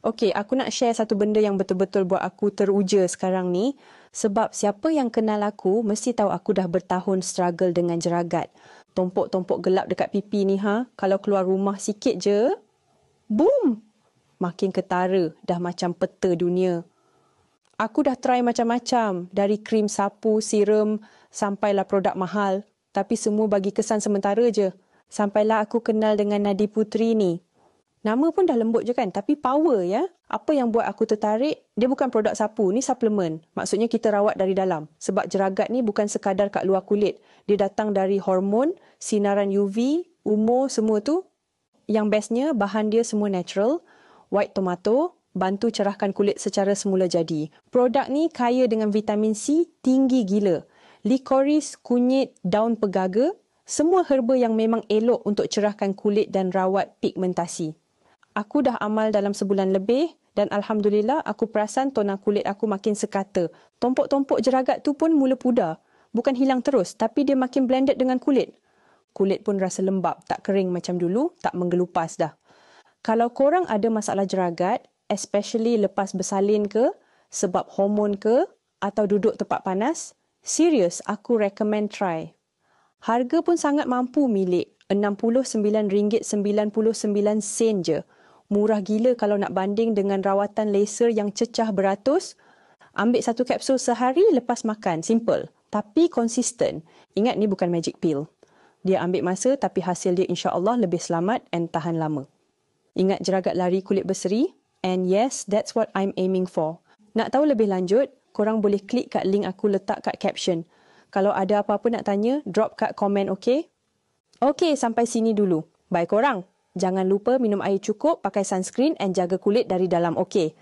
Okey, aku nak share satu benda yang betul-betul buat aku teruja sekarang ni. Sebab siapa yang kenal aku mesti tahu aku dah bertahun struggle dengan jeragat. Tompok-tompok gelap dekat pipi ni kalau keluar rumah sikit je, boom! Makin ketara, dah macam peta dunia. Aku dah try macam-macam, dari krim sapu, serum, sampailah produk mahal. Tapi semua bagi kesan sementara je. Sampailah aku kenal dengan Nadi Putri ni. Nama pun dah lembut je kan, tapi power ya. Apa yang buat aku tertarik, dia bukan produk sapu, ni suplemen. Maksudnya kita rawat dari dalam. Sebab jeragat ni bukan sekadar kat luar kulit. Dia datang dari hormon, sinaran UV, umur, semua tu. Yang bestnya, bahan dia semua natural. White tomato, bantu cerahkan kulit secara semula jadi. Produk ni kaya dengan vitamin C, tinggi gila. Licorice, kunyit, daun pegaga, semua herba yang memang elok untuk cerahkan kulit dan rawat pigmentasi. Aku dah amal dalam sebulan lebih dan Alhamdulillah aku perasan tona kulit aku makin sekata. Tompok-tompok jeragat tu pun mula pudar. Bukan hilang terus tapi dia makin blended dengan kulit. Kulit pun rasa lembap, tak kering macam dulu, tak menggelupas dah. Kalau korang ada masalah jeragat, especially lepas bersalin ke, sebab hormon ke, atau duduk tempat panas, serius aku recommend try. Harga pun sangat mampu milik, RM69.99 je. Murah gila kalau nak banding dengan rawatan laser yang cecah beratus. Ambil satu kapsul sehari lepas makan, simple. Tapi konsisten. Ingat ni bukan magic pill. Dia ambil masa tapi hasil dia insya-Allah lebih selamat and tahan lama. Ingat jeragat lari kulit berseri? And yes, that's what I'm aiming for. Nak tahu lebih lanjut, korang boleh klik kat link aku letak kat caption. Kalau ada apa-apa nak tanya, drop kat komen, okey? Okey, sampai sini dulu. Bye korang. Jangan lupa minum air cukup, pakai sunscreen and jaga kulit dari dalam, okey?